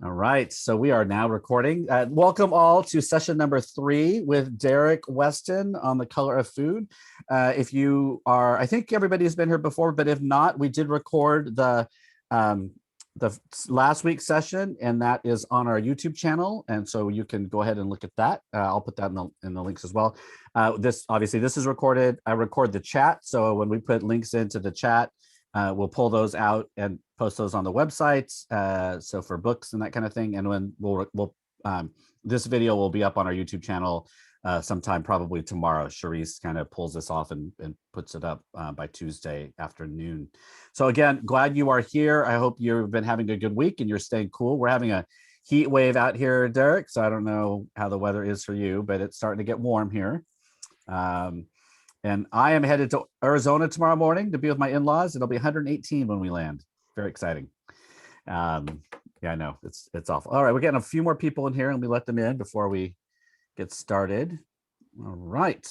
All right, so we are now recording. Welcome all to session number 3 with Derrick Weston on the color of food. If you are, I think everybody's been here before, but if not, we did record the last week's session, and that is on our YouTube channel, and so you can go ahead and look at that. I'll put that in the links as well. This is recorded. I record the chat, so when we put links into the chat, we'll pull those out and post those on the website. So for books and that kind of thing. And when this video will be up on our YouTube channel sometime probably tomorrow. Charisse kind of pulls this off and puts it up by Tuesday afternoon. So again, glad you are here. I hope you've been having a good week and you're staying cool. We're having a heat wave out here, Derrick. So I don't know how the weather is for you, but it's starting to get warm here. And I am headed to Arizona tomorrow morning to be with my in-laws. It'll be 118 when we land. Very exciting. Yeah, I know it's awful. All right, we're getting a few more people in here, and we let them in before we get started. All right.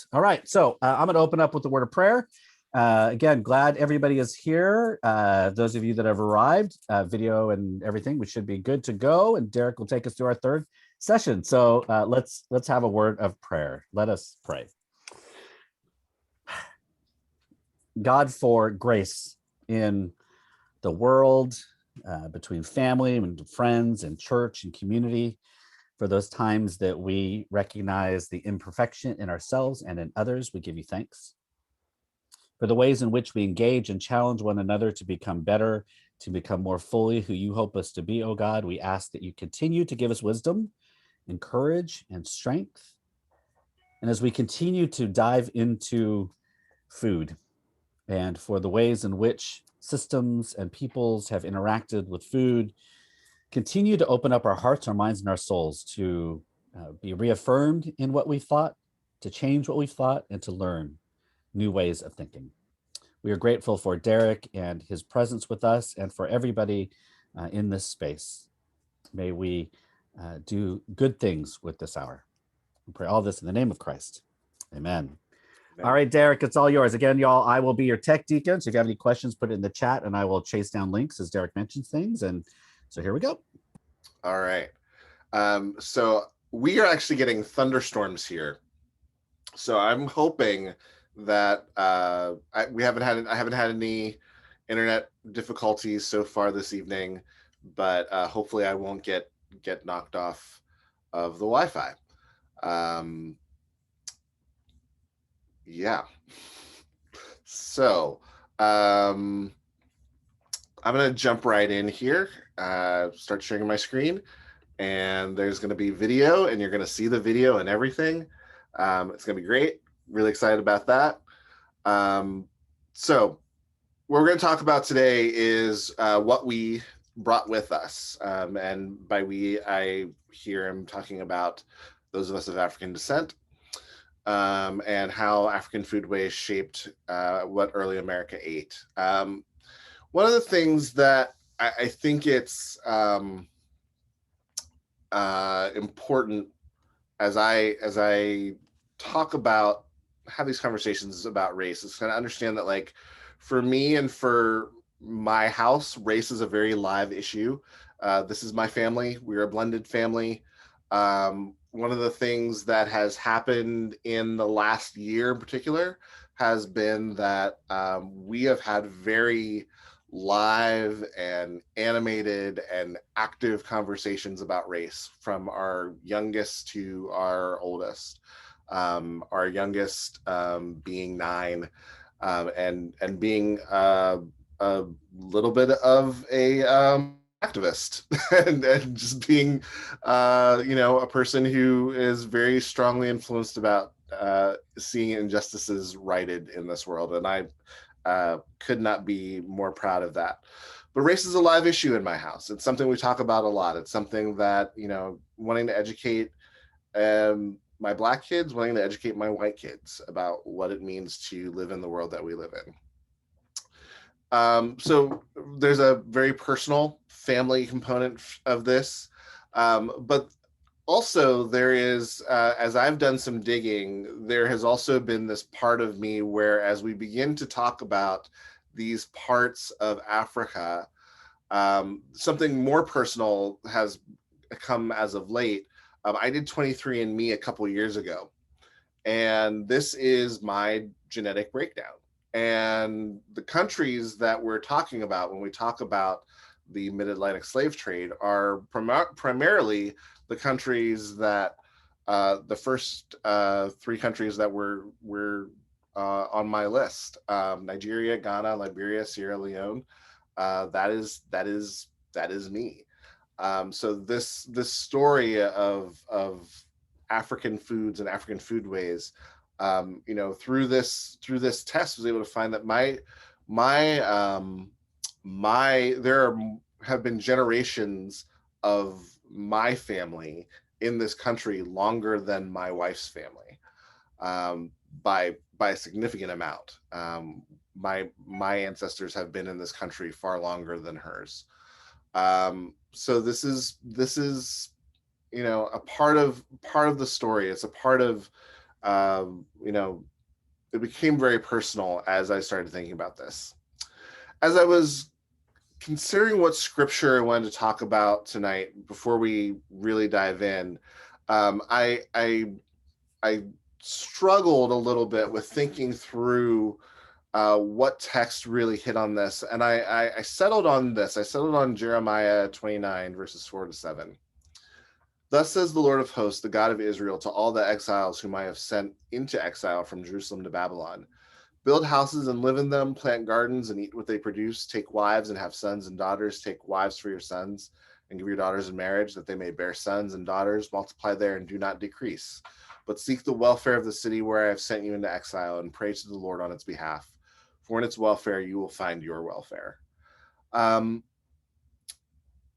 So I'm going to open up with the word of prayer. Again, glad everybody is here. Those of you that have arrived, video and everything, we should be good to go. And Derrick will take us through our third session. So let's have a word of prayer. Let us pray. God, for grace in the world, between family and friends and church and community, for those times that we recognize the imperfection in ourselves and in others, we give you thanks. For the ways in which we engage and challenge one another to become better, to become more fully who you hope us to be, oh God, we ask that you continue to give us wisdom and courage and strength. And as we continue to dive into food, and for the ways in which systems and peoples have interacted with food, continue to open up our hearts, our minds, and our souls to be reaffirmed in what we thought, to change what we thought, and to learn new ways of thinking. We are grateful for Derrick and his presence with us, and for everybody in this space. May we do good things with this hour. We pray all this in the name of Christ. Amen. All right, Derrick, it's all yours. Again, y'all, I will be your tech deacon. So if you have any questions, put it in the chat and I will chase down links as Derrick mentions things. And so here we go. All right. So we are actually getting thunderstorms here. So I'm hoping that I haven't had any internet difficulties so far this evening, but hopefully I won't get knocked off of the Wi-Fi. Yeah. So I'm going to jump right in here, start sharing my screen, and there's going to be video, and you're going to see the video and everything. It's going to be great. Really excited about that. So what we're going to talk about today is what we brought with us. And by we, I here am talking about those of us of African descent. And how African foodways shaped what early America ate. One of the things that I think it's important as I talk about, have these conversations about race, is kind of understand that, like, for me and for my house, race is a very live issue. This is my family. We're a blended family. One of the things that has happened in the last year in particular has been that we have had very live and animated and active conversations about race, from our youngest to our oldest. Our youngest being 9 and being a little bit of a activist and just being a person who is very strongly influenced about seeing injustices righted in this world, and I could not be more proud of that. But race is a live issue in my house. It's something we talk about a lot. It's something that, wanting to educate my Black kids, wanting to educate my white kids about what it means to live in the world that we live in. So there's a very personal family component of this, but also there is, as I've done some digging, there has also been this part of me where, as we begin to talk about these parts of Africa, something more personal has come as of late. I did 23andMe a couple years ago, and this is my genetic breakdown. And the countries that we're talking about when we talk about the mid-Atlantic slave trade are primarily the countries that the first three countries that were on my list: Nigeria, Ghana, Liberia, Sierra Leone. That is me. So this story of African foods and African foodways, through this test, was able to find that there have been generations of my family in this country longer than my wife's family, by a significant amount. My ancestors have been in this country far longer than hers. So this is a part of the story. It's a part of it became very personal as I started thinking about this. As I was considering what scripture I wanted to talk about tonight, before we really dive in, I struggled a little bit with thinking through what text really hit on this, and I settled on this. I settled on Jeremiah 29 verses 4-7. Thus says the Lord of hosts, the God of Israel, to all the exiles whom I have sent into exile from Jerusalem to Babylon: build houses and live in them, plant gardens and eat what they produce, take wives and have sons and daughters, take wives for your sons and give your daughters in marriage, that they may bear sons and daughters, multiply there and do not decrease. But seek the welfare of the city where I have sent you into exile, and pray to the Lord on its behalf, for in its welfare you will find your welfare.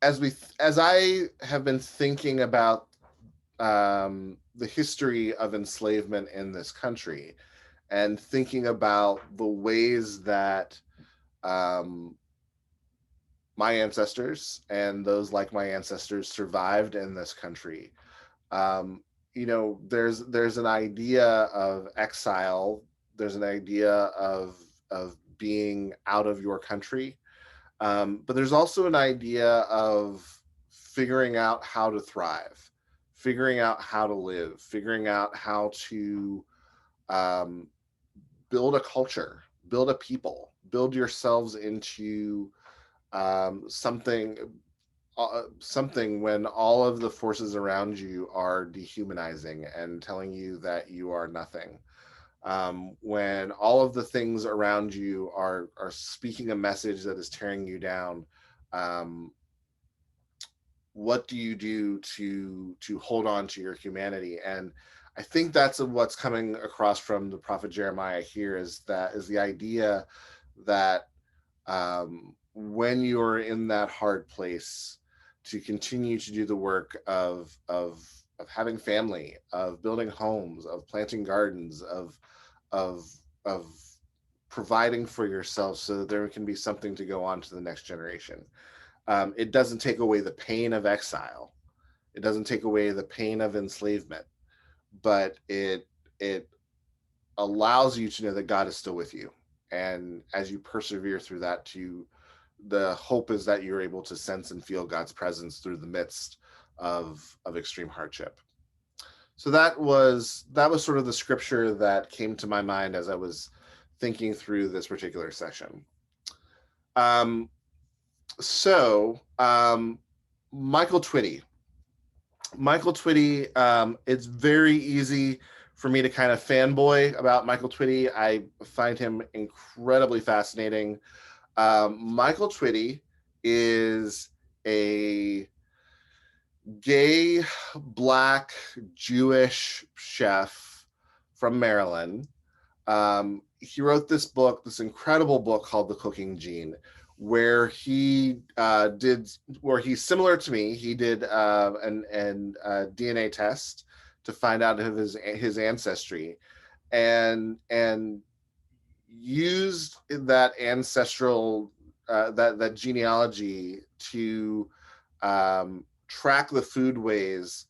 As I have been thinking about the history of enslavement in this country, and thinking about the ways that my ancestors and those like my ancestors survived in this country, there's an idea of exile. There's an idea of being out of your country. But there's also an idea of figuring out how to thrive, figuring out how to live, figuring out how to build a culture, build a people, build yourselves into something when all of the forces around you are dehumanizing and telling you that you are nothing. When all of the things around you are speaking a message that is tearing you down, what do you do to hold on to your humanity? And I think that's what's coming across from the prophet Jeremiah here, is the idea that when you're in that hard place, to continue to do the work of having family, of building homes, of planting gardens, of providing for yourself so that there can be something to go on to the next generation. It doesn't take away the pain of exile. It doesn't take away the pain of enslavement, but it allows you to know that God is still with you. And as you persevere through that, the hope is that you're able to sense and feel God's presence through the midst of extreme hardship. So that was sort of the scripture that came to my mind as I was thinking through this particular session. Michael Twitty. It's very easy for me to kind of fanboy about Michael Twitty. I find him incredibly fascinating. Michael Twitty is a gay, Black, Jewish chef from Maryland. He wrote this incredible book called The Cooking Gene, where he's similar to me. He did a DNA test to find out of his ancestry, and used that ancestral that genealogy to track the foodways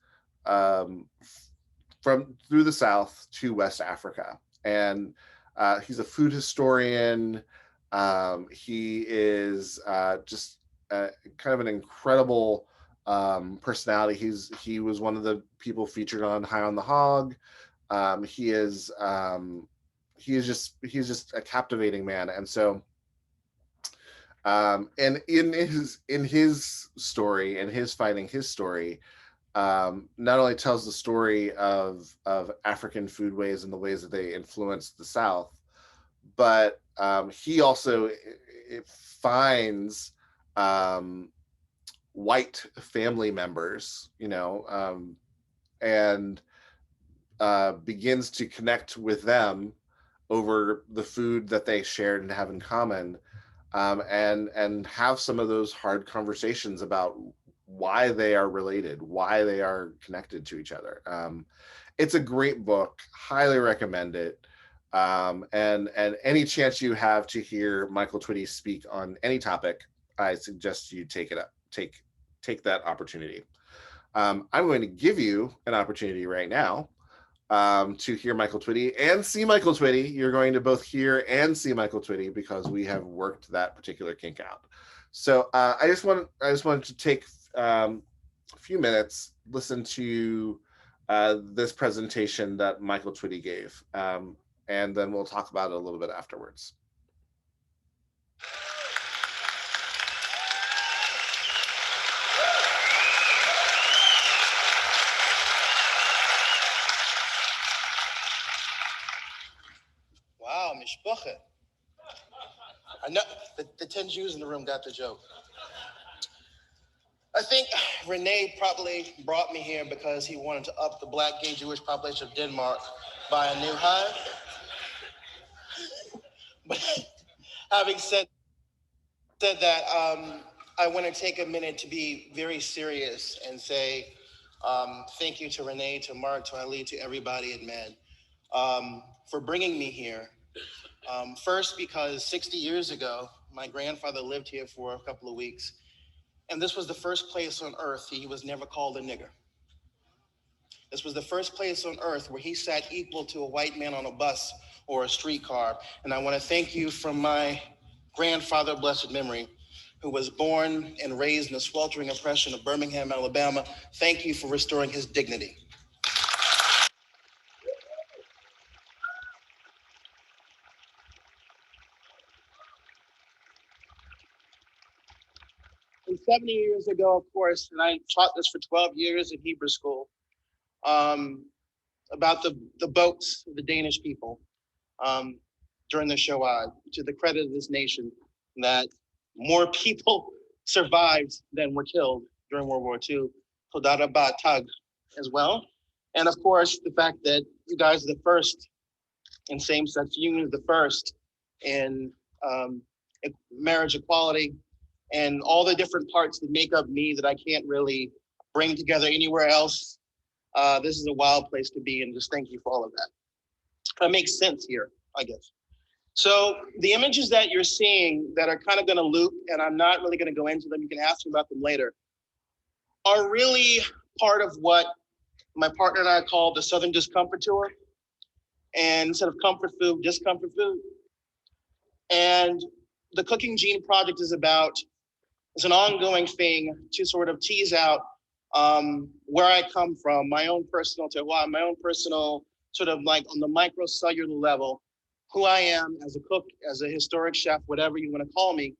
through the South to West Africa. And he's a food historian. He is just kind of an incredible personality. He was one of the people featured on High on the Hog. He's just a captivating man. And so and in his story, and his fighting his story, not only tells the story of African foodways and the ways that they influenced the South, but he also finds white family members, and begins to connect with them over the food that they shared and have in common, and have some of those hard conversations about why they are related, why they are connected to each other. It's a great book, highly recommend it. And any chance you have to hear Michael Twitty speak on any topic, I suggest you take it up, take that opportunity. I'm going to give you an opportunity right now to hear Michael Twitty and see Michael Twitty. You're going to both hear and see Michael Twitty because we have worked that particular kink out. So I just wanted to take a few minutes, listen to this presentation that Michael Twitty gave, and then we'll talk about it a little bit afterwards. Wow, mishpacha. I know the 10 Jews in the room got the joke. I think Renee probably brought me here because he wanted to up the Black gay Jewish population of Denmark by a new high. But having said that, I want to take a minute to be very serious and say thank you to Renee, to Mark, to Ali, to everybody at MED for bringing me here. First, because 60 years ago, my grandfather lived here for a couple of weeks, and this was the first place on earth he was never called a nigger. This was the first place on earth where he sat equal to a white man on a bus or a streetcar. And I want to thank you from my grandfather, blessed memory, who was born and raised in the sweltering oppression of Birmingham, Alabama. Thank you for restoring his dignity. And 70 years ago, of course, and I taught this for 12 years in Hebrew school, about the boats of the Danish people during the Shoah, to the credit of this nation, that more people survived than were killed during World War II. Toda Rabah Tag as well. And of course, the fact that you guys are the first in same-sex unions, the first in marriage equality, and all the different parts that make up me that I can't really bring together anywhere else. This is a wild place to be, and just thank you for all of that. That makes sense here, I guess. So the images that you're seeing that are kind of going to loop, and I'm not really going to go into them, you can ask me about them later, are really part of what my partner and I call the Southern Discomfort Tour. And instead of comfort food, discomfort food. And the Cooking Gene Project is it's an ongoing thing to sort of tease out where I come from, my own personal terroir, my own personal sort of like on the microcellular level, who I am as a cook, as a historic chef, whatever you want to call me,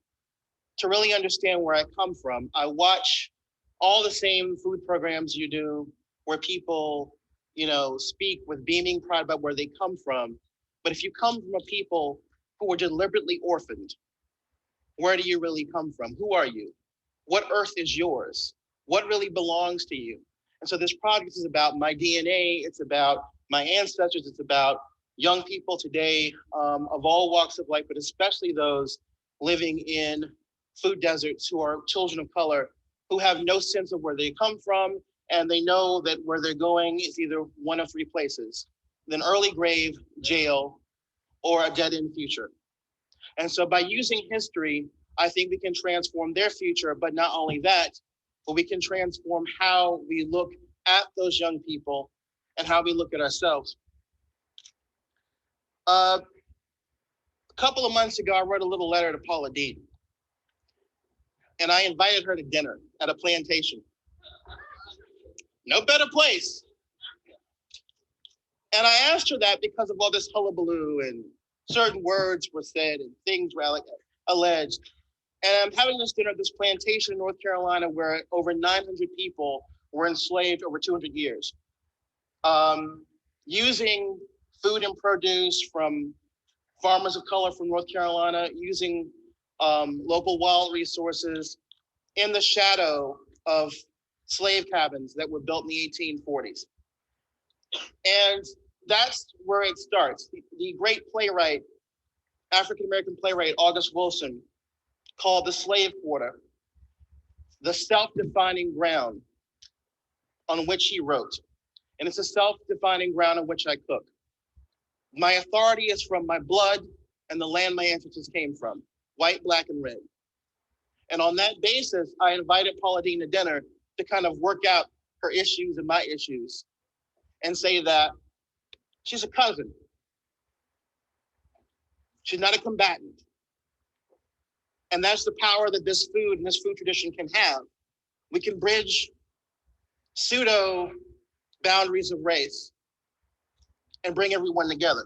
to really understand where I come from. I watch all the same food programs you do where people, speak with beaming pride about where they come from. But if you come from a people who were deliberately orphaned, where do you really come from? Who are you? What earth is yours? What really belongs to you? And so this project is about my DNA. It's about my ancestors. It's about young people today of all walks of life, but especially those living in food deserts who are children of color, who have no sense of where they come from. And they know that where they're going is either one of three places: an early grave, jail, or a dead-end future. And so by using history, I think we can transform their future, but not only that, but we can transform how we look at those young people and how we look at ourselves. A couple of months ago, I wrote a little letter to Paula Dean, and I invited her to dinner at a plantation. no better place. And I asked her that because of all this hullabaloo and certain words were said and things were alleged. And I'm having this dinner at this plantation in North Carolina where over 900 people were enslaved over 200 years. Using food and produce from farmers of color from North Carolina, using local wild resources in the shadow of slave cabins that were built in the 1840s. And that's where it starts. The great playwright, African-American playwright, August Wilson, called The Slave Quarter the self-defining ground on which he wrote. And it's a self-defining ground on which I cook. My authority is from my blood and the land my ancestors came from, white, black, and red. And on that basis, I invited Paula Deen to dinner to kind of work out her issues and my issues and say that she's a cousin. She's not a combatant. And that's the power that this food and this food tradition can have. We can bridge pseudo boundaries of race and bring everyone together.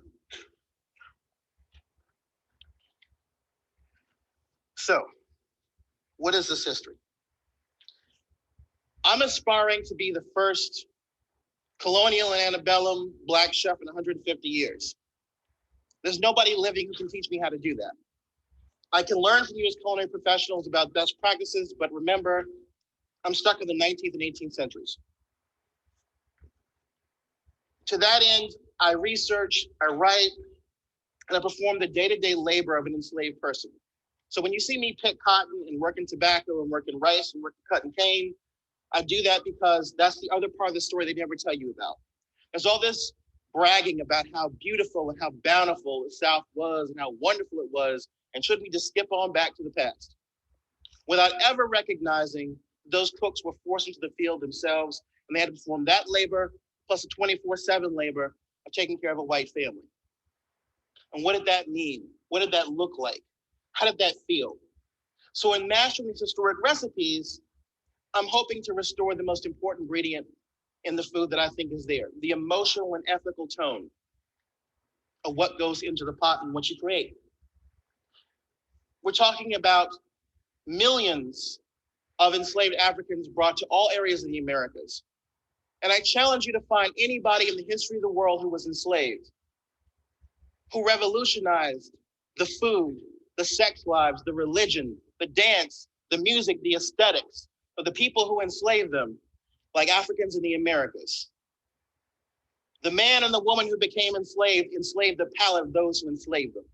So, what is this history? I'm aspiring to be the first colonial and antebellum Black chef in 150 years. There's nobody living who can teach me how to do that. I can learn from you as culinary professionals about best practices, but remember, I'm stuck in the 19th and 18th centuries. To that end, I research, I write, and I perform the day-to-day labor of an enslaved person. So when you see me pick cotton and work in tobacco and work in rice and work in cotton cane, I do that because that's the other part of the story they never tell you about. There's all this bragging about how beautiful and how bountiful the South was and how wonderful it was, and should we just skip on back to the past? Without ever recognizing those cooks were forced into the field themselves, and they had to perform that labor plus a 24/7 labor of taking care of a white family. And what did that mean? What did that look like? How did that feel? So in mastering these historic recipes, I'm hoping to restore the most important ingredient in the food that I think is there, the emotional and ethical tone of what goes into the pot and what you create. We're talking about millions of enslaved Africans brought to all areas of the Americas. And I challenge you to find anybody in the history of the world who was enslaved, who revolutionized the food, the sex lives, the religion, the dance, the music, the aesthetics of the people who enslaved them, like Africans in the Americas. The man and the woman who became enslaved the palate of those who enslaved them.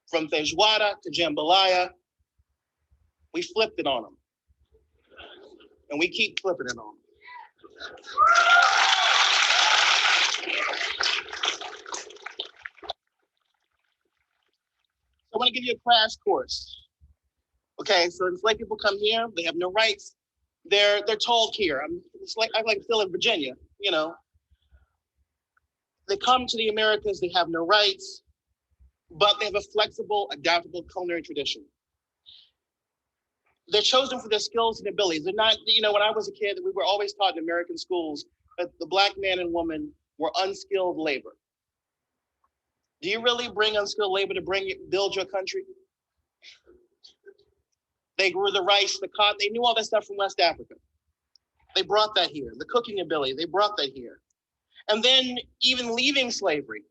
From feijoada to jambalaya, we flipped it on them. And we keep flipping it on them. I want to give you a crash course. Okay, so enslaved people come here, they have no rights. They're told here, it's like still in Virginia, you know. They come to the Americas, they have no rights, but they have a flexible, adaptable culinary tradition. They're chosen for their skills and abilities. They're not, you know, when I was a kid, we were always taught in American schools that the Black man and woman were unskilled labor. Do you really bring unskilled labor to build your country? They grew the rice, the cotton, they knew all that stuff from West Africa. They brought that here. The cooking ability, they brought that here. And then even leaving slavery,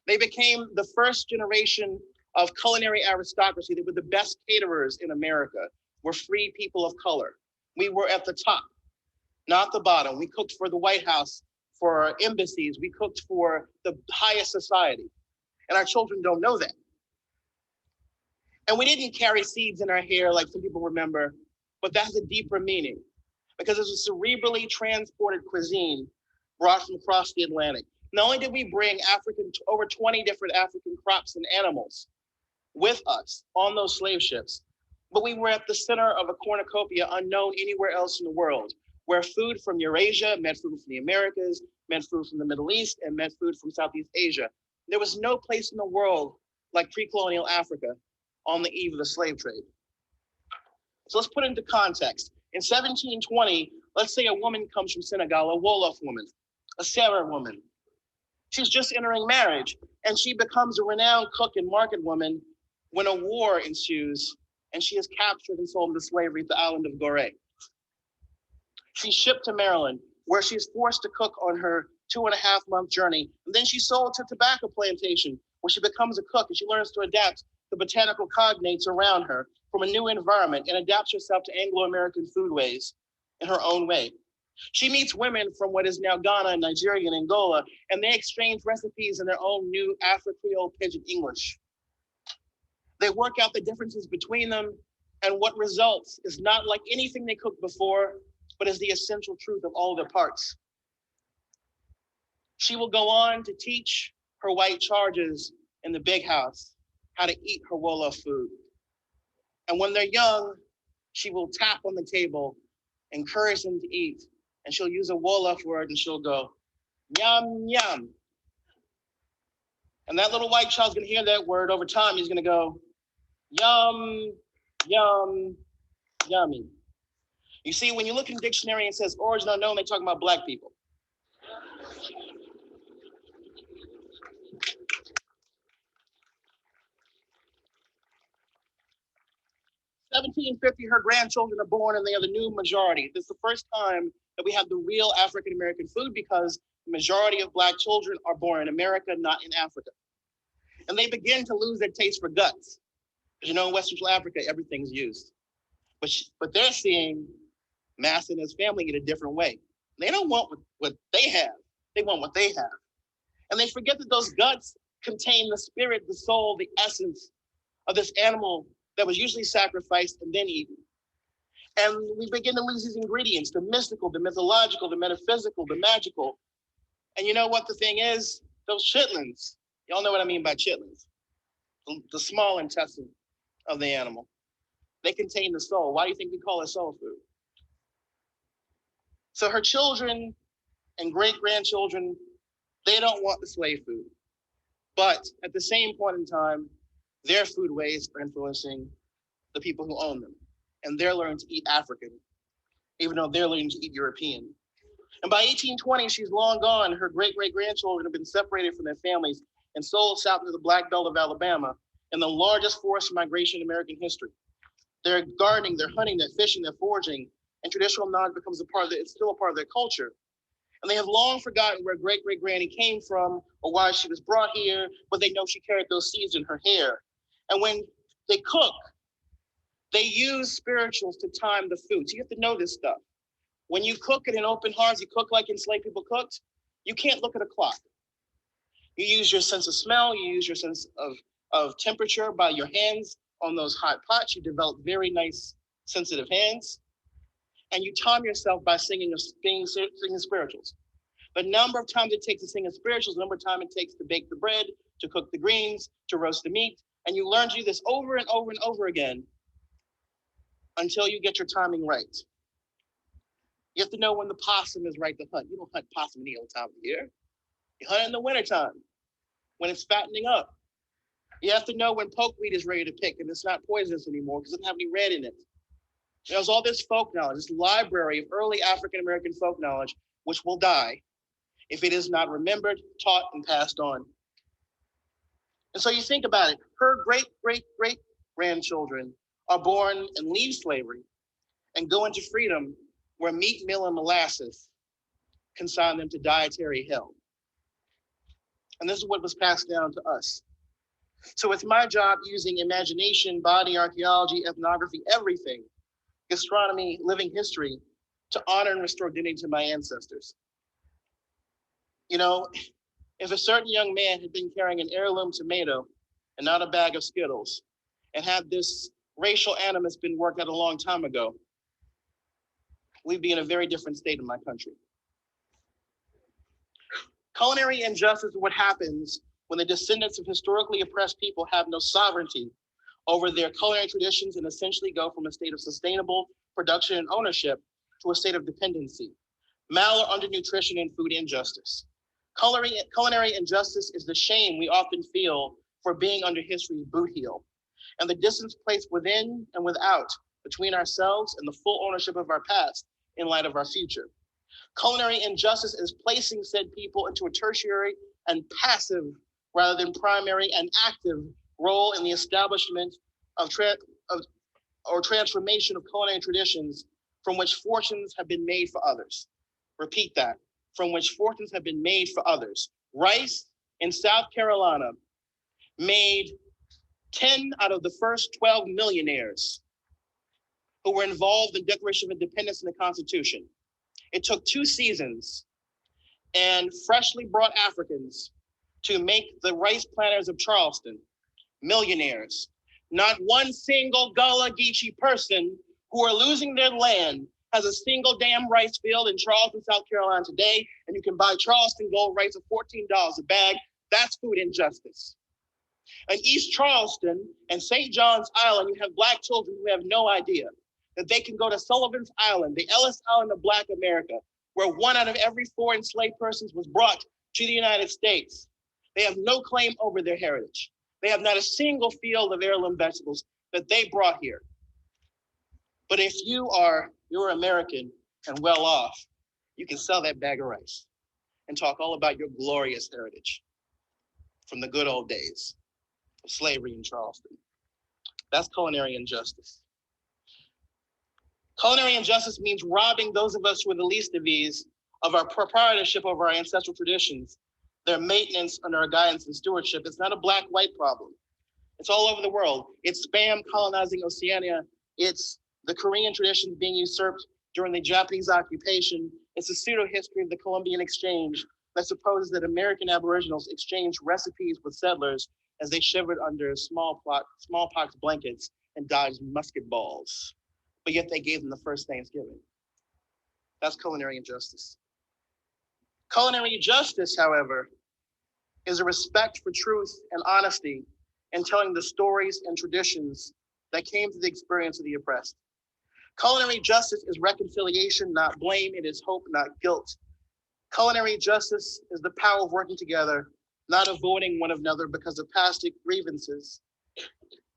they became the first generation of culinary aristocracy. They were the best caterers in America, were free people of color. We were at the top, not the bottom. We cooked for the White House, for our embassies. We cooked for the highest society. And our children don't know that. And we didn't carry seeds in our hair like some people remember, but that has a deeper meaning because it's a cerebrally transported cuisine brought from across the Atlantic. Not only did we bring over 20 different African crops and animals with us on those slave ships, but we were at the center of a cornucopia unknown anywhere else in the world, where food from Eurasia met food from the Americas, met food from the Middle East, and met food from Southeast Asia. There was no place in the world like pre-colonial Africa on the eve of the slave trade. So let's put it into context. In 1720, Let's say a woman comes from Senegal, a Wolof woman, a Sarah woman. She's just entering marriage, and she becomes a renowned cook and market woman when a war ensues, and she is captured and sold into slavery at the island of Gorée. She's shipped to Maryland, where she's forced to cook on her 2.5-month journey. And then she's sold to a tobacco plantation, where she becomes a cook and she learns to adapt the botanical cognates around her from a new environment and adapts herself to Anglo-American foodways in her own way. She meets women from what is now Ghana and Nigeria and Angola, and they exchange recipes in their own new Afro-Creole Pidgin English. They work out the differences between them, and what results is not like anything they cooked before, but is the essential truth of all their parts. She will go on to teach her white charges in the big house how to eat her Wolof food. And when they're young, she will tap on the table, encourage them to eat, and she'll use a Wolof word and she'll go, yum, yum. And that little white child's gonna hear that word. Over time, he's gonna go, yum, yum, yummy. You see, when you look in the dictionary and it says origin unknown, they're talking about Black people. 1750, her grandchildren are born and they are the new majority. This is the first time that we have the real African-American food because the majority of Black children are born in America, not in Africa. And they begin to lose their taste for guts. Because you know, in West Central Africa, everything's used. But they're seeing Mass and his family in a different way. They don't want what they have. They want what they have. And they forget that those guts contain the spirit, the soul, the essence of this animal that was usually sacrificed and then eaten. And we begin to lose these ingredients, the mystical, the mythological, the metaphysical, the magical. And you know what the thing is? Those chitlins, y'all know what I mean by chitlins, the small intestine of the animal. They contain the soul. Why do you think we call it soul food? So her children and great-grandchildren, they don't want the slave food. But at the same point in time, their foodways are influencing the people who own them. And they're learning to eat African, even though they're learning to eat European. And by 1820, she's long gone. Her great-great-grandchildren have been separated from their families and sold south to the Black Belt of Alabama in the largest forced migration in American history. They're gardening, they're hunting, they're fishing, they're foraging, and traditional knowledge becomes it's still a part of their culture. And they have long forgotten where great-great-granny came from or why she was brought here, but they know she carried those seeds in her hair. And when they cook, they use spirituals to time the food. So you have to know this stuff. When you cook in an open hearth, you cook like enslaved people cooked, you can't look at a clock. You use your sense of smell, you use your sense of temperature by your hands on those hot pots. You develop very nice, sensitive hands. And you time yourself by singing spirituals. The number of times it takes to sing in spirituals, the number of time it takes to bake the bread, to cook the greens, to roast the meat. And you learn to do this over and over and over again until you get your timing right. You have to know when the possum is right to hunt. You don't hunt possum any other time of the year. You hunt in the wintertime when it's fattening up. You have to know when pokeweed is ready to pick and it's not poisonous anymore because it doesn't have any red in it. There's all this folk knowledge, this library of early African-American folk knowledge, which will die if it is not remembered, taught, and passed on. And so you think about it, her great-great-great-grandchildren are born and leave slavery and go into freedom where meat, meal, and molasses consign them to dietary hell. And this is what was passed down to us. So it's my job using imagination, body archaeology, ethnography, everything, gastronomy, living history, to honor and restore dignity to my ancestors. You know, if a certain young man had been carrying an heirloom tomato and not a bag of Skittles, and had this racial animus been worked out a long time ago, we'd be in a very different state in my country. Culinary injustice is what happens when the descendants of historically oppressed people have no sovereignty over their culinary traditions and essentially go from a state of sustainable production and ownership to a state of dependency, mal or undernutrition, and food injustice. Culinary injustice is the shame we often feel for being under history's boot heel, and the distance placed within and without between ourselves and the full ownership of our past in light of our future. Culinary injustice is placing said people into a tertiary and passive rather than primary and active role in the establishment of transformation of culinary traditions from which fortunes have been made for others. Repeat that, from which fortunes have been made for others. Rice in South Carolina made 10 out of the first 12 millionaires who were involved in the Declaration of Independence and the Constitution. It took 2 seasons and freshly brought Africans to make the rice planters of Charleston millionaires. Not one single Gullah Geechee person who are losing their land has a single damn rice field in Charleston, South Carolina today, and you can buy Charleston gold rice at $14 a bag. That's food injustice. In East Charleston and St. John's Island, you have Black children who have no idea that they can go to Sullivan's Island, the Ellis Island of Black America, where 1 out of every 4 enslaved persons was brought to the United States. They have no claim over their heritage. They have not a single field of heirloom vegetables that they brought here. But if you're American and well off, you can sell that bag of rice and talk all about your glorious heritage from the good old days of slavery in Charleston. That's culinary injustice. Culinary injustice means robbing those of us who are the least of these of our proprietorship over our ancestral traditions, their maintenance under our guidance and stewardship. It's not a black-white problem. It's all over the world. It's Spam colonizing Oceania. It's the Korean traditions being usurped during the Japanese occupation. It's a pseudo-history of the Columbian Exchange that supposes that American Aboriginals exchanged recipes with settlers as they shivered under smallpox blankets and dodged musket balls. But yet they gave them the first Thanksgiving. That's culinary injustice. Culinary justice, however, is a respect for truth and honesty in telling the stories and traditions that came to the experience of the oppressed. Culinary justice is reconciliation, not blame. It is hope, not guilt. Culinary justice is the power of working together, not avoiding one another because of past grievances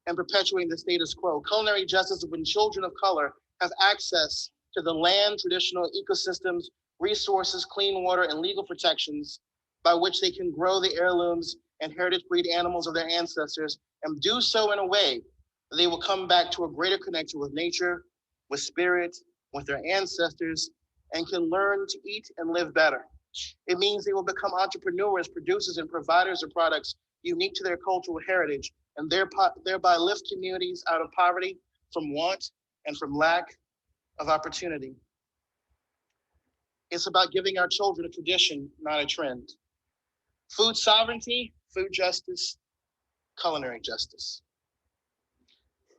and perpetuating the status quo. Culinary justice is when children of color have access to the land, traditional ecosystems, resources, clean water, and legal protections by which they can grow the heirlooms and heritage breed animals of their ancestors, and do so in a way that they will come back to a greater connection with nature, with spirit, with their ancestors, and can learn to eat and live better. It means they will become entrepreneurs, producers, and providers of products unique to their cultural heritage, and thereby lift communities out of poverty, from want, and from lack of opportunity. It's about giving our children a tradition, not a trend. Food sovereignty, food justice, culinary justice.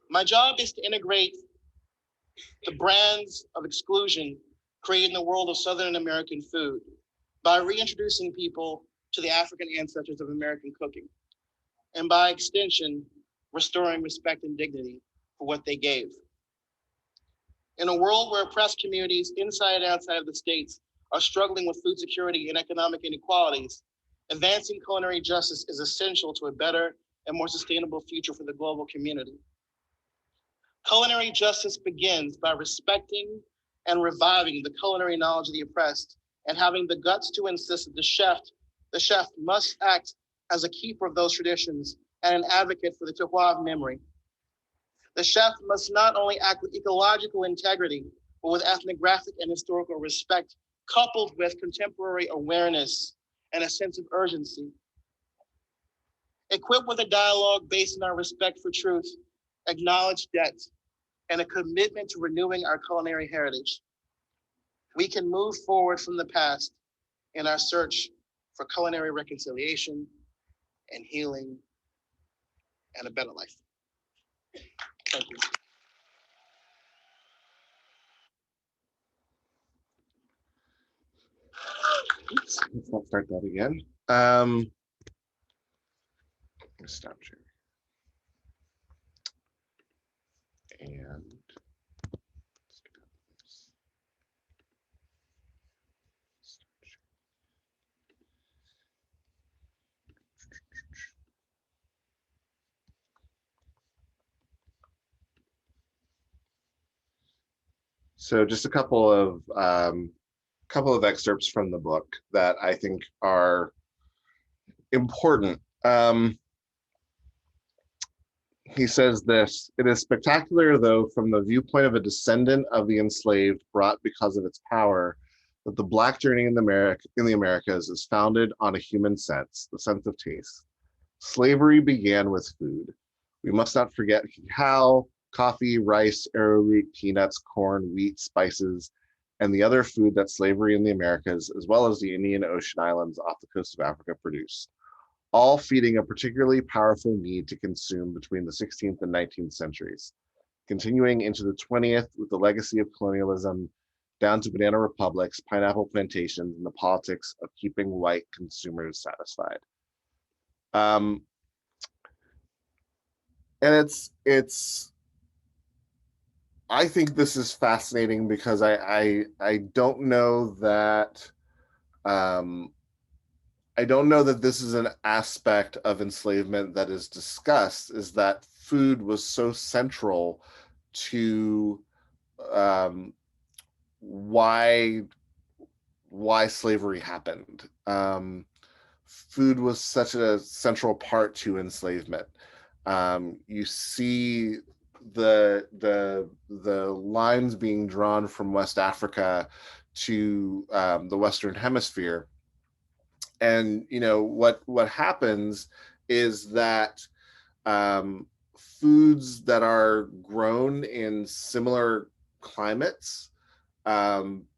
My job is to integrate the brands of exclusion created in the world of Southern American food by reintroducing people to the African ancestors of American cooking, and by extension, restoring respect and dignity for what they gave. In a world where oppressed communities inside and outside of the states are struggling with food security and economic inequalities, advancing culinary justice is essential to a better and more sustainable future for the global community. Culinary justice begins by respecting and reviving the culinary knowledge of the oppressed and having the guts to insist that the chef must act as a keeper of those traditions and an advocate for the terroir of memory. The chef must not only act with ecological integrity, but with ethnographic and historical respect, coupled with contemporary awareness and a sense of urgency. Equipped with a dialogue based on our respect for truth, acknowledged debt, and a commitment to renewing our culinary heritage, we can move forward from the past in our search for culinary reconciliation and healing and a better life. Thank you. Oops, let's start that again. Let's stop sharing. And So just a couple of excerpts from the book that I think are important. He says this: "It is spectacular, though, from the viewpoint of a descendant of the enslaved brought because of its power, that the Black journey in the Americas is founded on a human sense, the sense of taste. Slavery began with food. We must not forget cacao, coffee, rice, arrowroot, peanuts, corn, wheat, spices, and the other food that slavery in the Americas, as well as the Indian Ocean islands off the coast of Africa, produced, all feeding a particularly powerful need to consume between the 16th and 19th centuries, continuing into the 20th with the legacy of colonialism down to banana republics, pineapple plantations, and the politics of keeping white consumers satisfied." Um, and it's I think this is fascinating because I don't know that I don't know that this is an aspect of enslavement that is discussed, is that food was so central to um, why slavery happened. Food was such a central part to enslavement. You see the lines being drawn from West Africa to the Western Hemisphere, and what happens is that foods that are grown in similar climates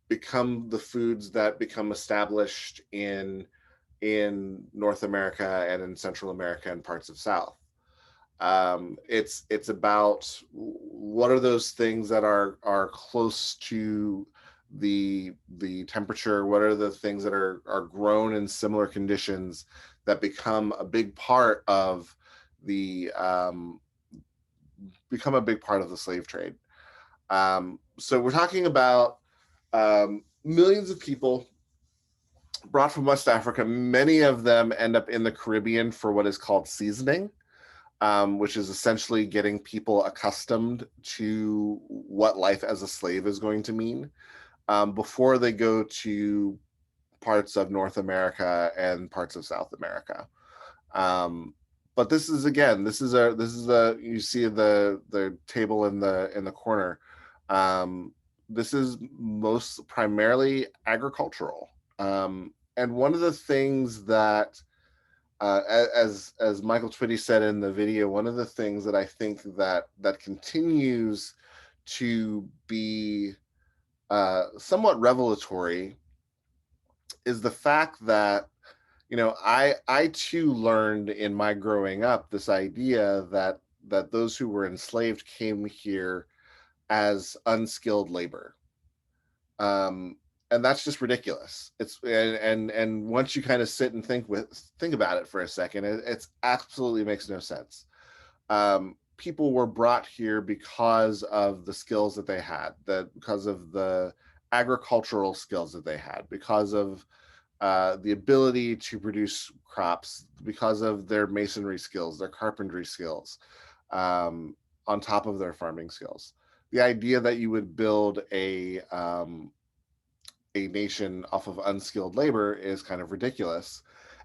become the foods that become established in North America and in Central America and parts of South. It's about what are those things that are close to the temperature, what are the things that are grown in similar conditions that become a big part of the slave trade. So we're talking about millions of people brought from West Africa. Many of them end up in the Caribbean for what is called seasoning, which is essentially getting people accustomed to what life as a slave is going to mean before they go to parts of North America and parts of South America. But this is you see the table in the corner. This is most primarily agricultural. And one of the things that as Michael Twitty said in the video, one of the things that I think that continues to be somewhat revelatory is the fact that I too learned in my growing up this idea that those who were enslaved came here as unskilled labor. And that's just ridiculous. It's and once you kind of sit and think about it for a second, it's absolutely makes no sense. People were brought here because of the skills that they had, because of the agricultural skills that they had, because of the ability to produce crops, because of their masonry skills, their carpentry skills, on top of their farming skills. The idea that you would build a nation off of unskilled labor is kind of ridiculous.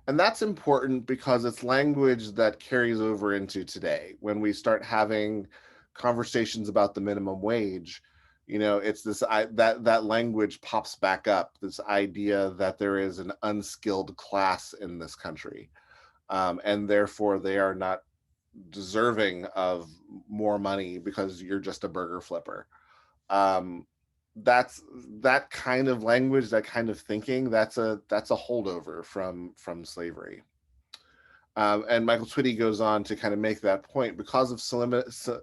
And that's important because it's language that carries over into today. When we start having conversations about the minimum wage, it's this that language pops back up, this idea that there is an unskilled class in this country, and therefore they are not deserving of more money because you're just a burger flipper. That's that kind of language, that kind of thinking, that's a holdover from slavery. And Michael Twitty goes on to kind of make that point. Because of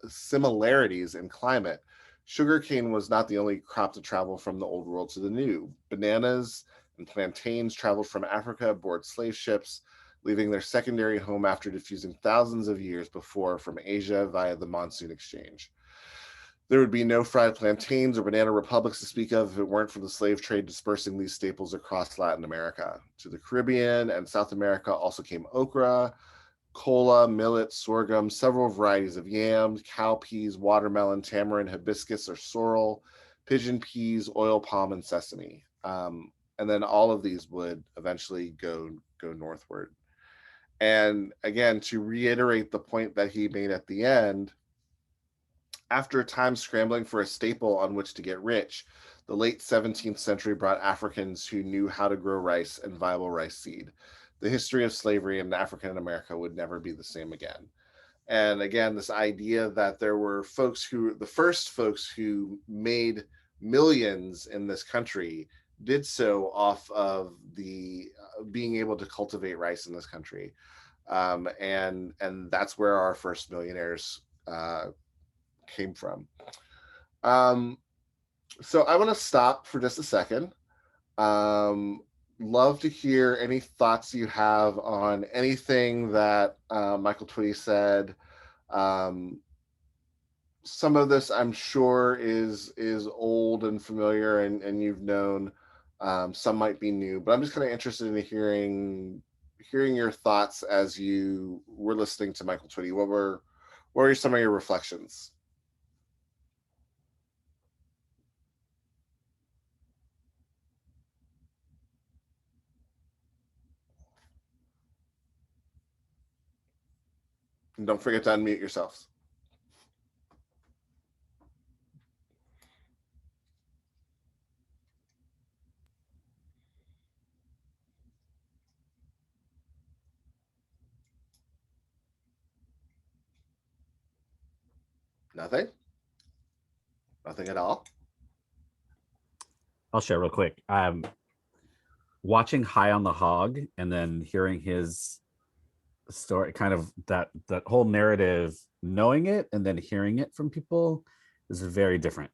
similarities in climate, sugarcane was not the only crop to travel from the old world to the new. Bananas and plantains traveled from Africa aboard slave ships, leaving their secondary home after diffusing thousands of years before from Asia via the monsoon exchange. There would be no fried plantains or banana republics to speak of if it weren't for the slave trade dispersing these staples across Latin America. To the Caribbean and South America also came okra, cola, millet, sorghum, several varieties of yams, cowpeas, watermelon, tamarind, hibiscus or sorrel, pigeon peas, oil palm, and sesame. And then all of these would eventually go northward. And again, to reiterate the point that he made at the end, after a time scrambling for a staple on which to get rich, the late 17th century brought Africans who knew how to grow rice and viable rice seed. The history of slavery in Africa and America would never be the same again. And again, this idea that there were the first folks who made millions in this country did so off of the being able to cultivate rice in this country. And that's where our first millionaires came from. So I want to stop for just a second. Love to hear any thoughts you have on anything that Michael Twitty said. Some of this I'm sure is old and familiar and you've known. Some might be new, but I'm just kind of interested in hearing your thoughts as you were listening to Michael Twitty. What were some of your reflections? And don't forget to unmute yourselves. Nothing? Nothing at all? I'll share real quick. Watching High on the Hog and then hearing his story, kind of that whole narrative, knowing it and then hearing it from people is very different.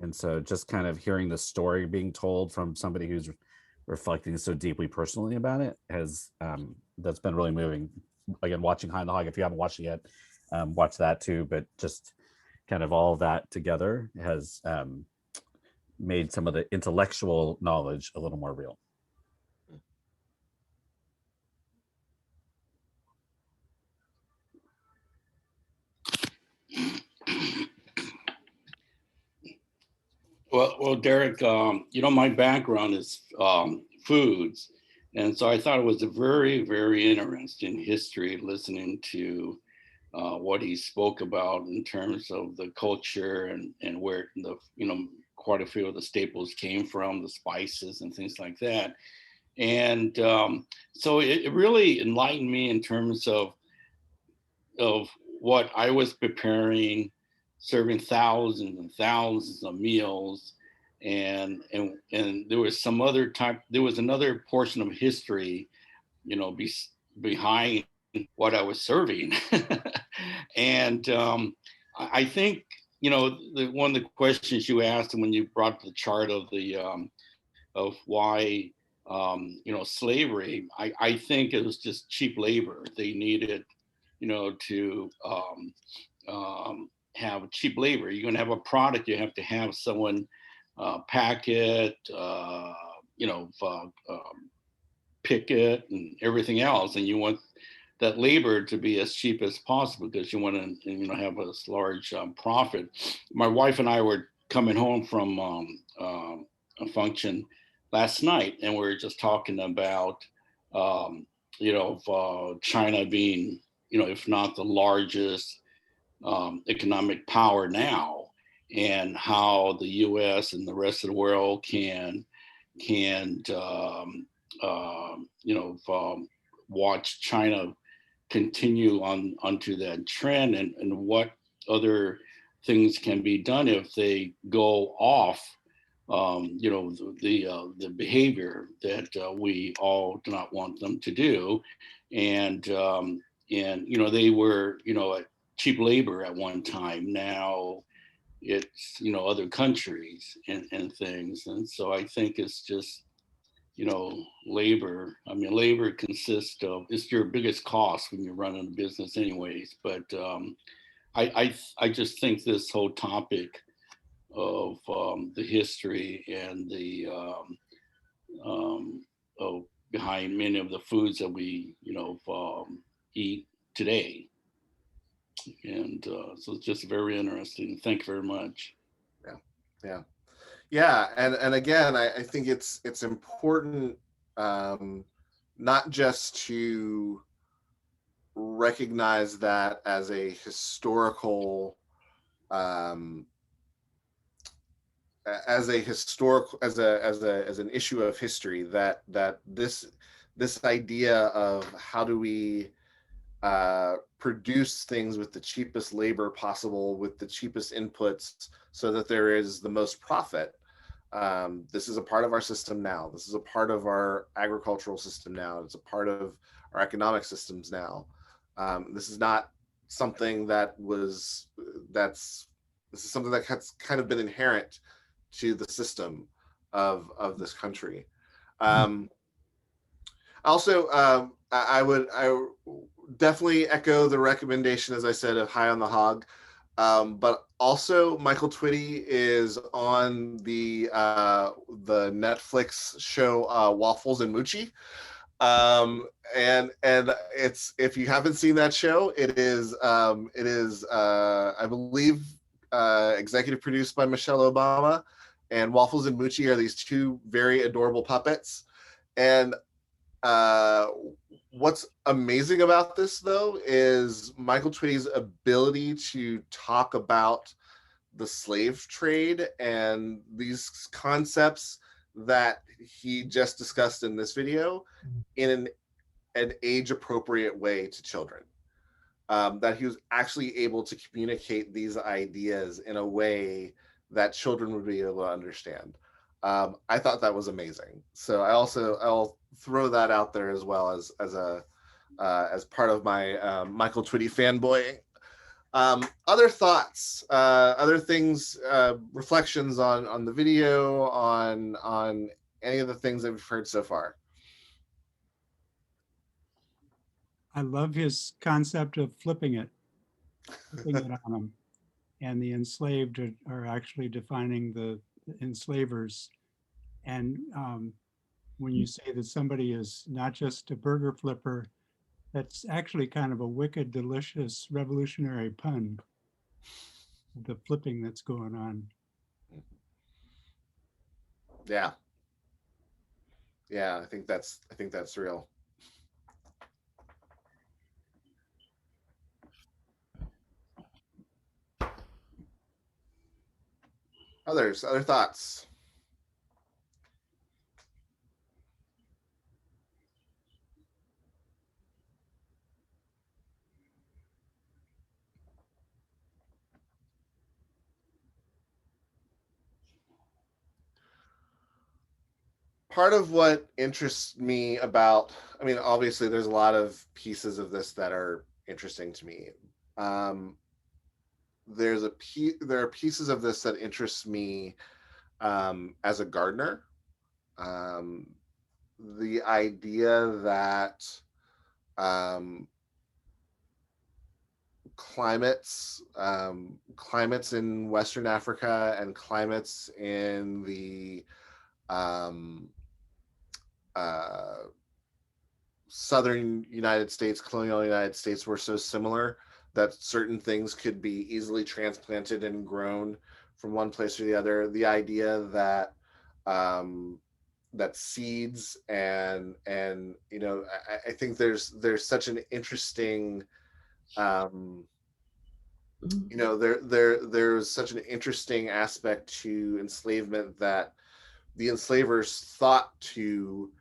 And so just kind of hearing the story being told from somebody who's reflecting so deeply personally about it has that's been really moving. Again, watching High on the Hog, if you haven't watched it yet, watch that too. But just kind of all of that together has made some of the intellectual knowledge a little more real. Well, Derrick, my background is foods. And so I thought it was a very, very interesting history listening to what he spoke about in terms of the culture and where quite a few of the staples came from, the spices and things like that. And so it really enlightened me in terms of what I was preparing, serving thousands and thousands of meals. And there was another portion of history, behind what I was serving. And I think, one of the questions you asked when you brought the chart of of why, slavery, I think it was just cheap labor. They needed, to have cheap labor. You're going to have a product, you have to have someone pack it, pick it and everything else. And you want that labor to be as cheap as possible because you want to, have a large profit. My wife and I were coming home from a function last night, and we were just talking about, China being, if not the largest economic power now, and how the U.S. and the rest of the world can watch China continue onto that trend, and what other things can be done if they go off, the behavior that we all do not want them to do, and they were cheap labor at one time. Now it's other countries and things, and so I think it's just labor. I mean, labor consists of, it's your biggest cost when you're running a business anyways. But I just think this whole topic of the history and the behind many of the foods that we eat today, and so it's just very interesting. Thank you very much. Yeah. Yeah, and again, I think it's important, not just to recognize that as a historical, as an issue of history, that this idea of how do we produce things with the cheapest labor possible, with the cheapest inputs, so that there is the most profit. This is a part of our system now. This is a part of our agricultural system now. It's a part of our economic systems now. This is not something this is something that has kind of been inherent to the system of this country. Also, I would definitely echo the recommendation, as I said, of High on the Hog. But also, Michael Twitty is on the Netflix show Waffles and Moochie, and it's, if you haven't seen that show, it is I believe executive produced by Michelle Obama, and Waffles and Moochie are these two very adorable puppets. And what's amazing about this, though, is Michael Twitty's ability to talk about the slave trade and these concepts that he just discussed in this video in an age-appropriate way to children. That he was actually able to communicate these ideas in a way that children would be able to understand. I thought that was amazing. So I'll throw that out there as well as part of my Michael Twitty fanboying. Other thoughts, other things, reflections on the video, on any of the things that we've heard so far. I love his concept of flipping it on them. And the enslaved are actually defining the enslavers. And when you say that somebody is not just a burger flipper, that's actually kind of a wicked, delicious, revolutionary pun. The flipping that's going on. Yeah. I think that's real. Other thoughts? Part of what interests me about, I mean, obviously there's a lot of pieces of this that are interesting to me. There are pieces of this that interest me as a gardener. The idea that climates in Western Africa and climates in the southern United States, colonial United States, were so similar that certain things could be easily transplanted and grown from one place to the other. The idea that that seeds and you know, I think there's such an interesting you know, there's such an interesting aspect to enslavement, that the enslavers thought to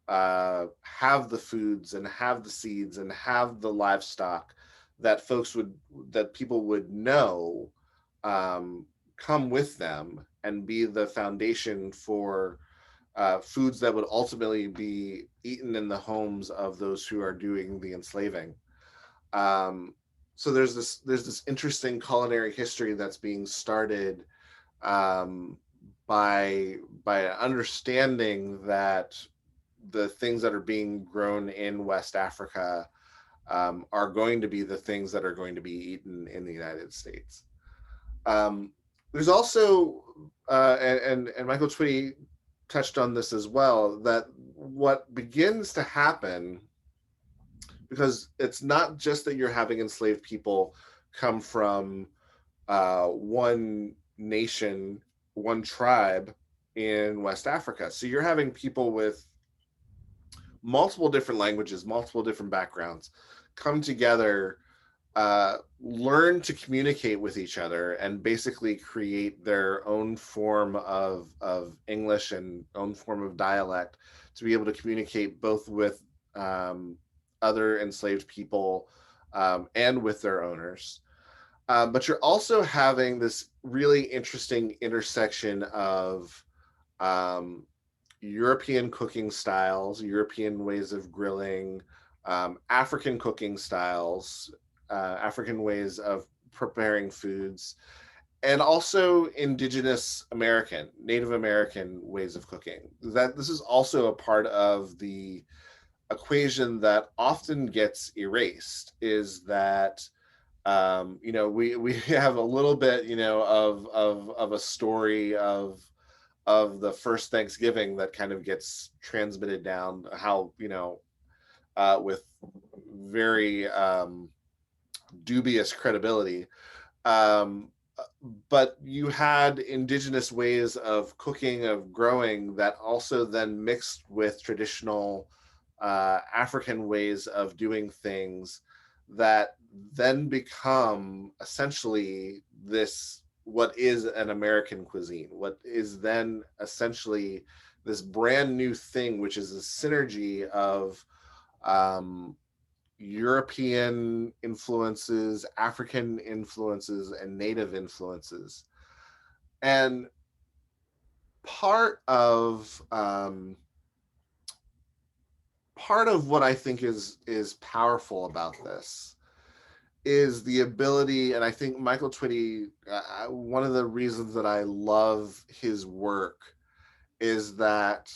have the foods and have the seeds and have the livestock that people would know come with them and be the foundation for foods that would ultimately be eaten in the homes of those who are doing the enslaving. So there's this interesting culinary history that's being started by understanding that the things that are being grown in West Africa are going to be the things that are going to be eaten in the United States. There's also, and Michael Twitty touched on this as well, that what begins to happen, because it's not just that you're having enslaved people come from one nation one tribe in West Africa. So you're having people with multiple different languages, multiple different backgrounds come together, learn to communicate with each other, and basically create their own form of English and own form of dialect to be able to communicate both with other enslaved people and with their owners. But you're also having this really interesting intersection of European cooking styles, European ways of grilling, African cooking styles, African ways of preparing foods, and also indigenous American, Native American ways of cooking. That this is also a part of the equation that often gets erased, is that we have a little bit of a story of the first Thanksgiving that kind of gets transmitted down, how with very dubious credibility, but you had indigenous ways of cooking, of growing, that also then mixed with traditional African ways of doing things, that then become essentially this, what is an American cuisine, what is then essentially this brand new thing, which is a synergy of European influences, African influences, and Native influences. And part of what I think is powerful about this is the ability, and I think Michael Twitty, one of the reasons that I love his work is that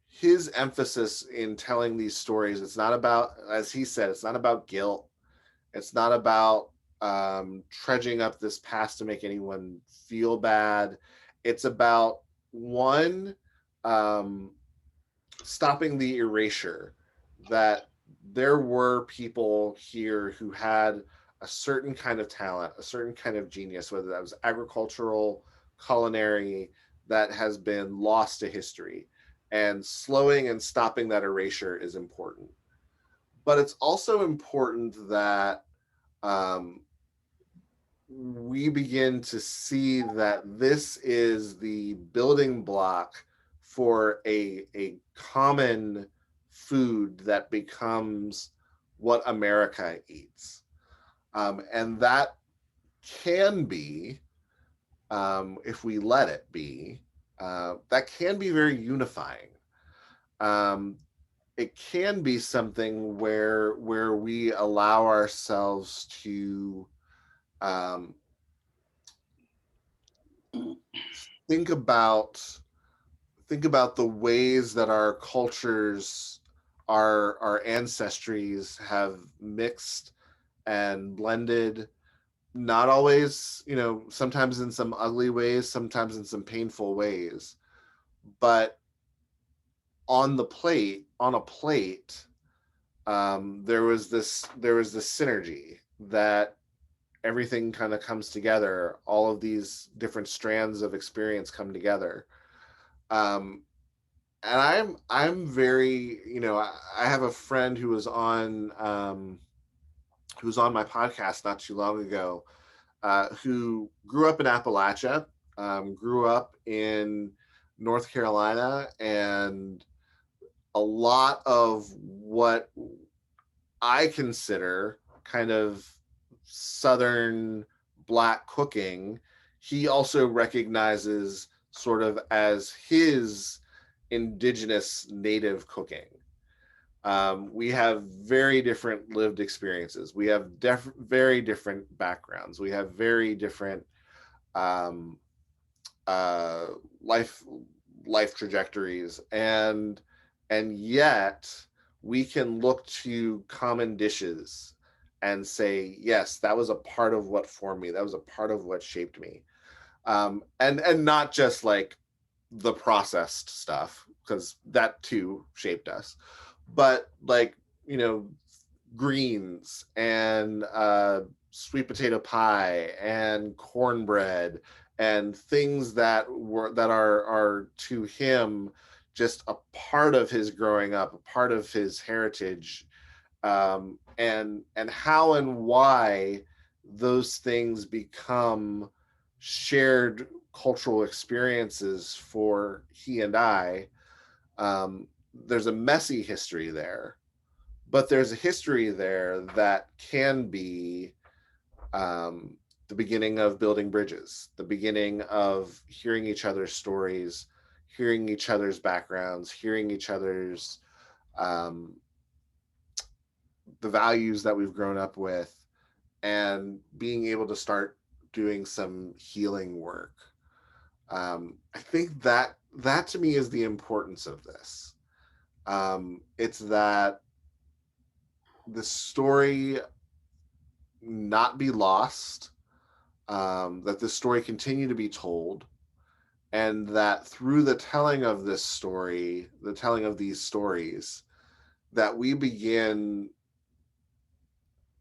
his emphasis in telling these stories, it's not about, as he said, it's not about guilt. It's not about trudging up this past to make anyone feel bad. It's about, one, stopping the erasure, that there were people here who had a certain kind of talent, a certain kind of genius, whether that was agricultural, culinary, that has been lost to history. And slowing and stopping that erasure is important. But it's also important that we begin to see that this is the building block for a common food that becomes what America eats. And that can be, if we let it be, that can be very unifying. It can be something where we allow ourselves to think about the ways that our cultures, our ancestries have mixed and blended, not always, sometimes in some ugly ways, sometimes in some painful ways, but on a plate, there was this synergy that everything kind of comes together. All of these different strands of experience come together. And I'm very, I have a friend who was on my podcast not too long ago, who grew up in Appalachia, grew up in North Carolina, and a lot of what I consider kind of Southern Black cooking, he also recognizes sort of as his indigenous native cooking. We have very different lived experiences. We have very different backgrounds. We have very different life trajectories, and yet we can look to common dishes and say, yes, that was a part of what formed me. That was a part of what shaped me. And not just like the processed stuff, because that too shaped us, but like, greens and sweet potato pie and cornbread and things that are to him just a part of his growing up, a part of his heritage, and how and why those things become shared cultural experiences for he and I. There's a messy history there, but there's a history there that can be the beginning of building bridges, the beginning of hearing each other's stories, hearing each other's backgrounds, hearing each other's the values that we've grown up with, and being able to start doing some healing work. I think that to me is the importance of this. It's that the story not be lost, that the story continue to be told, and that through the telling of this story, the telling of these stories, that we begin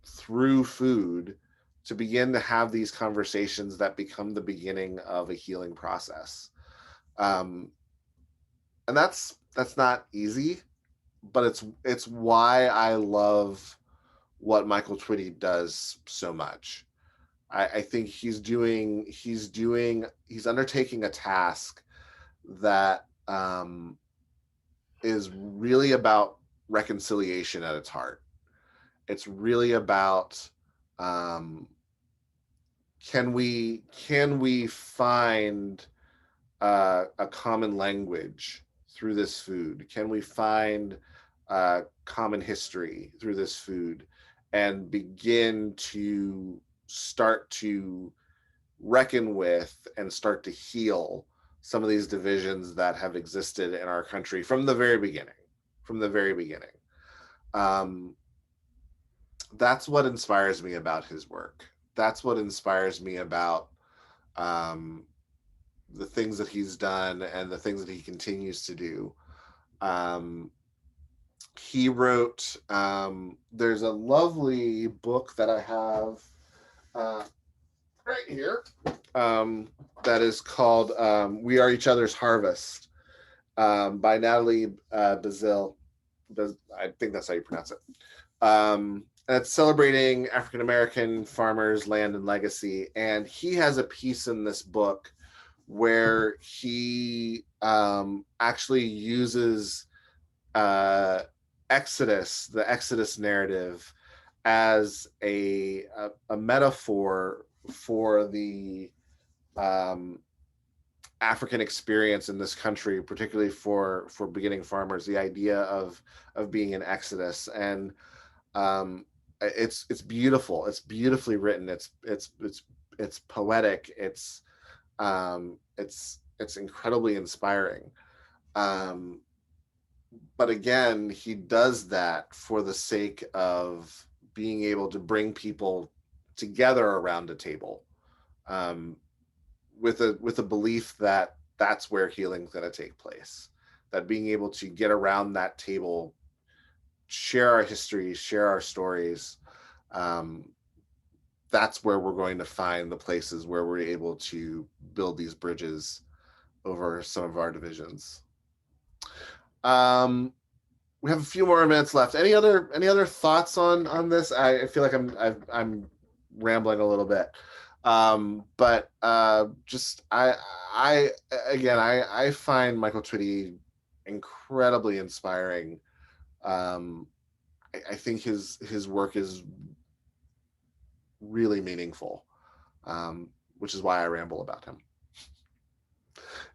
through food to begin to have these conversations that become the beginning of a healing process. And that's not easy, but it's why I love what Michael Twitty does so much. I think he's undertaking a task that is really about reconciliation at its heart. It's really about can we find a common language through this food? Can we find common history through this food, and begin to start to reckon with and start to heal some of these divisions that have existed in our country from the very beginning. That's what inspires me about his work. That's what inspires me about the things that he's done and the things that he continues to do. He wrote, there's a lovely book that I have right here that is called We Are Each Other's Harvest, by Natalie Bazil. I think that's how you pronounce it. And it's celebrating African-American farmers' land and legacy. And he has a piece in this book where he actually uses the Exodus narrative as a metaphor for the African experience in this country, particularly for beginning farmers, the idea of being an exodus. And it's beautiful. It's beautifully written. It's poetic. It's incredibly inspiring. But again, he does that for the sake of being able to bring people together around a table, with a belief that that's where healing's going to take place. That being able to get around that table, share our histories, share our stories, that's where we're going to find the places where we're able to build these bridges over some of our divisions. We have a few more minutes left. Any other thoughts on this? I feel like I'm rambling a little bit. But just I find Michael Twitty incredibly inspiring. I think his work is really meaningful, which is why I ramble about him.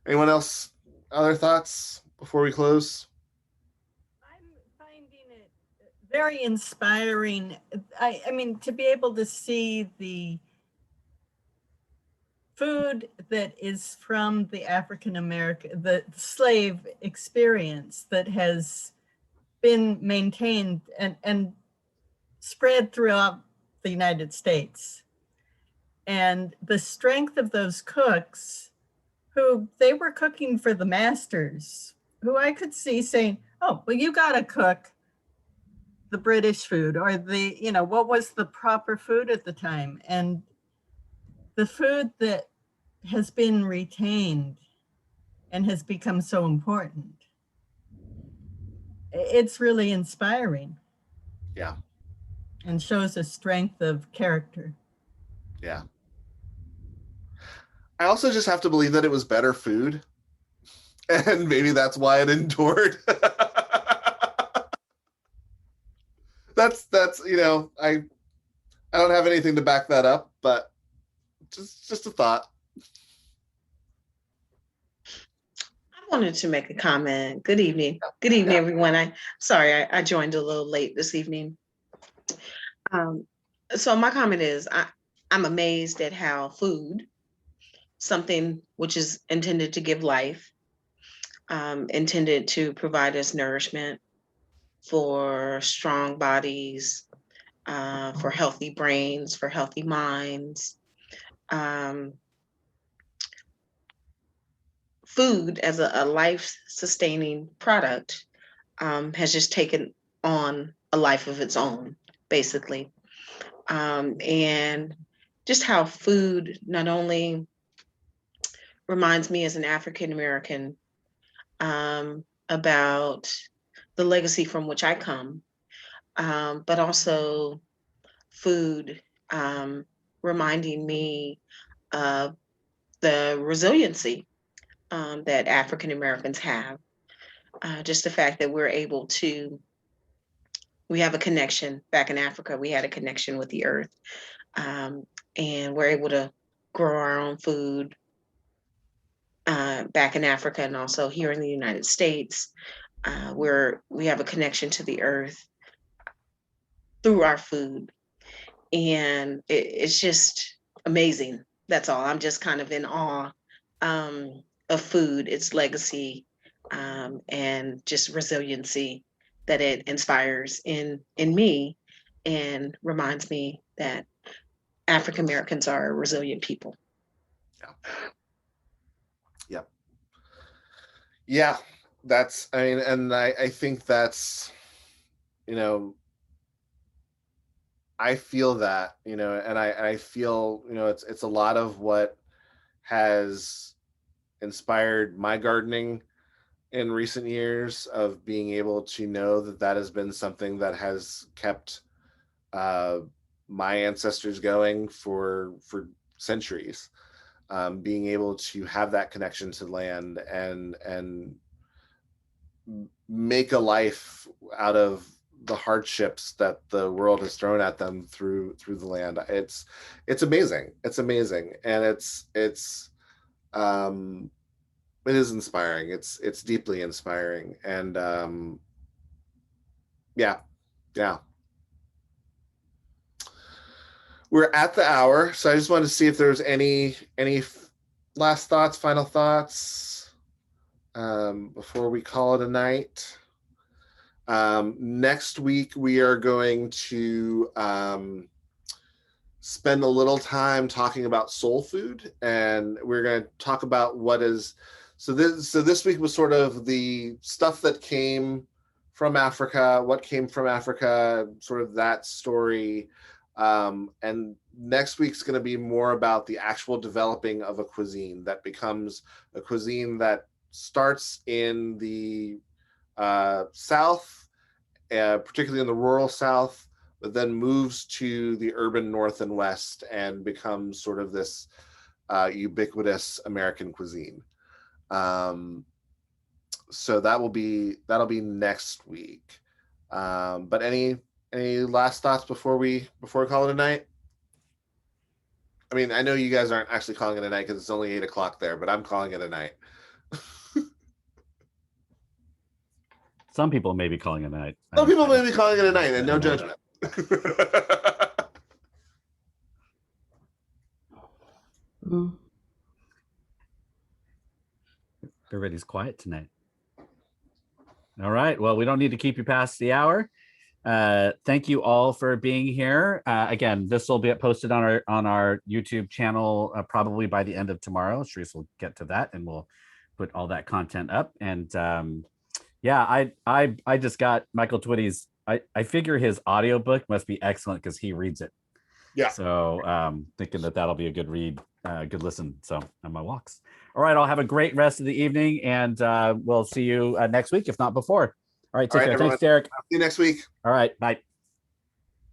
Anyone else? Other thoughts before we close? I'm finding it very inspiring. I mean, to be able to see the food that is from the the slave experience that has been maintained and spread throughout the United States. And the strength of those cooks, who they were cooking for the masters, who I could see saying, oh, well, you got to cook the British food, or what was the proper food at the time. And the food that has been retained and has become so important. It's really inspiring. Yeah. And shows a strength of character. Yeah. I also just have to believe that it was better food. And maybe that's why it endured. that's I don't have anything to back that up, but just a thought. I wanted to make a comment. Good evening. Good evening, everyone. I joined a little late this evening. So my comment is I'm amazed at how food, something which is intended to give life, intended to provide us nourishment for strong bodies, for healthy brains, for healthy minds. Food as a life-sustaining product has just taken on a life of its own, basically. And just how food not only reminds me as an African American about the legacy from which I come, but also food reminding me of the resiliency that African Americans have. Just the fact that we have a connection back in Africa. We had a connection with the earth, and we're able to grow our own food back in Africa and also here in the United States, where we have a connection to the earth through our food. And it's just amazing. That's all. I'm just kind of in awe of food, its legacy, and just resiliency that it inspires in me and reminds me that African Americans are a resilient people. Yeah, I think that's, I feel that, and I feel, it's a lot of what has inspired my gardening in recent years, of being able to know that has been something that has kept my ancestors going for centuries. Being able to have that connection to land and make a life out of the hardships that the world has thrown at them through the land. It's amazing. It's amazing. And it is inspiring. It's deeply inspiring. And yeah. We're at the hour, so I just wanted to see if there's any last thoughts, final thoughts before we call it a night. Next week we are going to spend a little time talking about soul food, and we're going to talk about what is. So this week was sort of the stuff that came from Africa, what came from Africa, sort of that story. And next week's going to be more about the actual developing of a cuisine that becomes a cuisine that starts in the South, particularly in the rural South, but then moves to the urban North and West and becomes sort of this ubiquitous American cuisine. So that'll be next week. But any last thoughts before we call it a night? I mean, I know you guys aren't actually calling it a night because it's only 8 o'clock there, but I'm calling it a night. Some people may be calling it a night. Some people may be calling it a night, and no judgment. Everybody's quiet tonight. All right. Well, we don't need to keep you past the hour. Thank you all for being here. Again, this will be posted on our YouTube channel probably by the end of tomorrow. Sharice will get to that, and we'll put all that content up. And yeah, I just got Michael Twitty's. I figure his audiobook must be excellent because he reads it. Yeah. So thinking that that'll be a good read, good listen. So on my walks. All right. I'll have a great rest of the evening, and we'll see you next week, if not before. All right. Take care. Everyone. Thanks, Derrick. See you next week. All right. Bye.